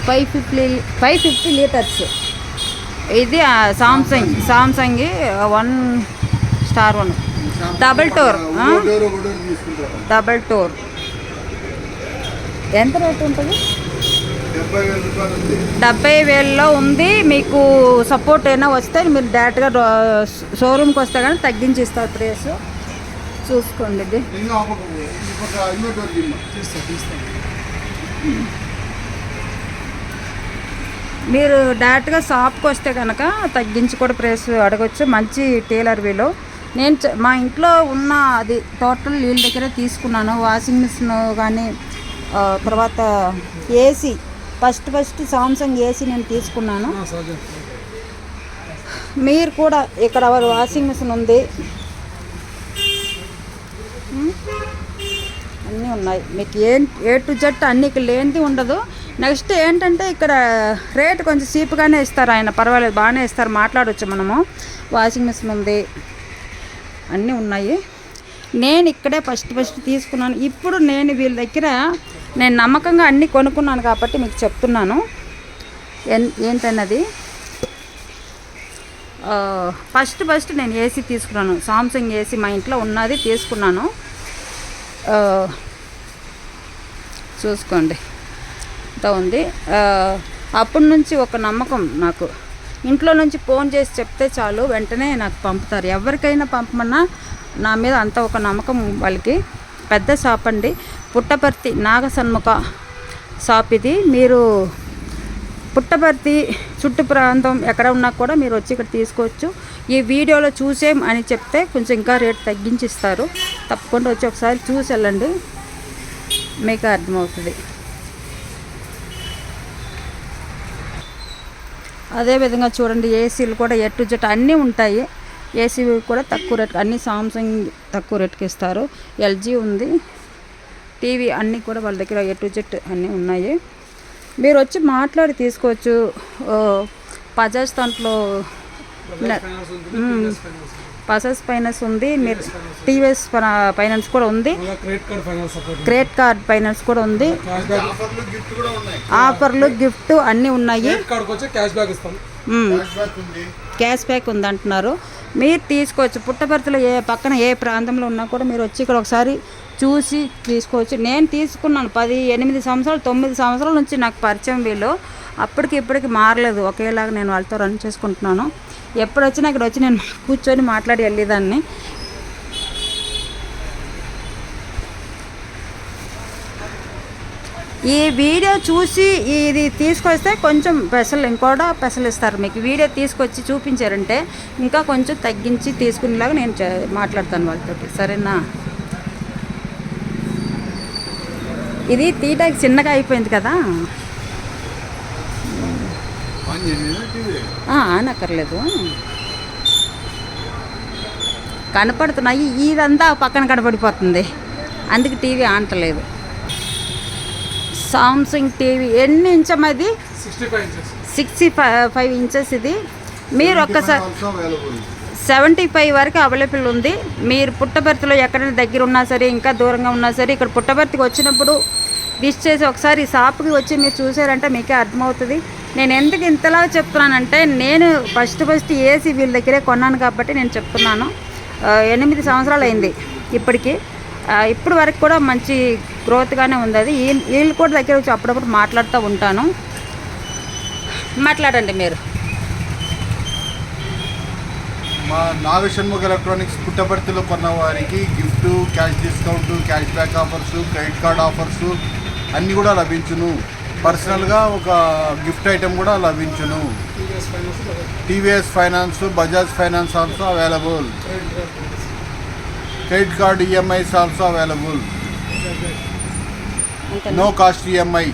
550 litres. ఇది Samsung 1 double door. ఎంత rate ఉంటుంది? 70,000లో ఉంది. మీకు సపోర్ట్ అయినా వస్తే మీరు డైరెక్ట్గా షోరూమ్కి వస్తే కానీ తగ్గించి ఇస్తారు ప్రైస్. చూసుకోండి ఇది. మీరు డైరెక్ట్గా షాప్కి వస్తే కనుక తగ్గించి కూడా ప్రైస్ అడగచ్చు. మంచి టైలర్ వీలో. నేను మా ఇంట్లో ఉన్న అది టోటల్ వీళ్ళ దగ్గరే తీసుకున్నాను. వాషింగ్ మిషన్ కానీ, తర్వాత ఏసీ ఫస్ట్ సామ్సంగ్ ఏసీ నేను తీసుకున్నాను. మీరు కూడా ఇక్కడ వాషింగ్ మిషన్ ఉంది, అన్నీ ఉన్నాయి. మీకు ఏ టు జెడ్ అన్నీ ఇక్కడ లేనిది ఉండదు. నెక్స్ట్ ఏంటంటే ఇక్కడ రేట్ కొంచెం చీప్గానే ఇస్తారు ఆయన. పర్వాలేదు, బాగానే ఇస్తారు, మాట్లాడవచ్చు మనము. వాషింగ్ మిషన్ ఉంది, అన్నీ ఉన్నాయి. నేను ఇక్కడే ఫస్ట్ తీసుకున్నాను. ఇప్పుడు నేను వీళ్ళ దగ్గర నేను నమ్మకంగా అన్నీ కొనుక్కున్నాను కాబట్టి మీకు చెప్తున్నాను ఏంటన్నది. ఫస్ట్ నేను ఏసీ తీసుకున్నాను. సామ్సంగ్ ఏసీ మా ఇంట్లో ఉన్నది తీసుకున్నాను. చూసుకోండి ఇంత ఉంది. అప్పటి నుంచి ఒక నమ్మకం నాకు. ఇంట్లో నుంచి ఫోన్ చేసి చెప్తే చాలు, వెంటనే నాకు పంపుతారు. ఎవరికైనా పంపమన్నా నా మీద అంత ఒక నమ్మకం వాళ్ళకి. పెద్ద షాప్ అండి, పుట్టపర్తి నాగసన్ముఖ షాప్ ఇది. మీరు పుట్టపర్తి చుట్టు ప్రాంతం ఎక్కడ ఉన్నా కూడా మీరు వచ్చి ఇక్కడ తీసుకోవచ్చు. ఈ వీడియోలో చూసేం అని చెప్తే కొంచెం ఇంకా రేట్ తగ్గించి ఇస్తారు. తప్పకుండా వచ్చి ఒకసారి చూసి వెళ్ళండి, మీకు అర్థమవుతుంది. అదేవిధంగా చూడండి, ఏసీలు కూడా ఏ టు జెడ్ అన్నీ ఉంటాయి. ఏసీ కూడా తక్కువ రేట్, అన్నీ సామ్సంగ్ తక్కువ రేట్కి ఇస్తారు. ఎల్జీ ఉంది, టీవీ అన్నీ కూడా వాళ్ళ దగ్గర ఏ టు జెడ్ అన్నీ ఉన్నాయి. మీరు వచ్చి మాట్లాడి తీసుకోవచ్చు. బజాజ్ దాంట్లో బజాజ్ ఫైనాన్స్ ఉంది, మీరు టీవీఎస్ ఫైనాన్స్ కూడా ఉంది, క్రెడిట్ కార్డ్ ఫైనాన్స్ కూడా ఉంది. ఆఫర్లు గిఫ్ట్ అన్నీ ఉన్నాయి. క్యాష్ బ్యాక్ ఉంది అంటున్నారు. మీరు తీసుకోవచ్చు. పుట్టపర్తిలో పక్కన ఏ ప్రాంతంలో ఉన్నా కూడా మీరు వచ్చి ఇక్కడ ఒకసారి చూసి తీసుకోవచ్చు. నేను తీసుకున్నాను 8 సంవత్సరాలు 9 సంవత్సరాల నుంచి నాకు పరిచయం వీళ్ళు. అప్పటికి ఇప్పటికి మారలేదు, ఒకేలాగా నేను వాళ్ళతో రన్ చేసుకుంటున్నాను. ఎప్పుడు వచ్చినా ఇక్కడ వచ్చి నేను కూర్చొని మాట్లాడి వెళ్ళేదాన్ని. ఈ వీడియో చూసి ఇది తీసుకొస్తే కొంచెం ఇంకోటి పెసలు ఇస్తారు మీకు. వీడియో తీసుకొచ్చి చూపించారంటే ఇంకా కొంచెం తగ్గించి తీసుకునేలాగా నేను మాట్లాడతాను వాళ్ళతో, సరేనా? ఇది తీయడానికి చిన్నగా అయిపోయింది కదా, అనక్కర్లేదు. కనపడుతున్నాయి, ఇదంతా పక్కన కనపడిపోతుంది, అందుకే టీవీ ఆంటలేదు. సామ్సంగ్ టీవీ ఎన్ని ఇంచం అది? 65 ఇంచెస్ ఇది. మీరు ఒక్కసారి 75 వరకు అవైలబుల్ ఉంది. మీరు పుట్టపర్తిలో ఎక్కడైనా దగ్గర ఉన్నా సరే, ఇంకా దూరంగా ఉన్నా సరే, ఇక్కడ పుట్టపర్తికి వచ్చినప్పుడు విష్ చేసి ఒకసారి ఈ షాప్కి వచ్చి మీరు చూసారంటే మీకే అర్థమవుతుంది. నేను ఎందుకు ఇంతలా చెప్తున్నానంటే, నేను ఫస్ట్ ఏసీ వీళ్ళ దగ్గరే కొన్నాను కాబట్టి నేను చెప్తున్నాను. 8 సంవత్సరాలు అయింది ఇప్పటికి. ఇప్పుడు వరకు కూడా మంచి గ్రోత్గానే ఉంది. అది వీళ్ళు కూడా దగ్గర వచ్చి అప్పుడప్పుడు మాట్లాడుతూ ఉంటాను. మాట్లాడండి మీరు. మా నాగషణ్ముఖ ఎలక్ట్రానిక్స్ పుట్టపర్తిలో కొన్న వారికి gift, cash discount, cash back offers, credit card offers అన్నీ కూడా లభించును. పర్సనల్గా ఒక గిఫ్ట్ ఐటెం కూడా లభించును. TVS finance, Bajaj finance also available. Credit card EMIs also available. No cost EMI.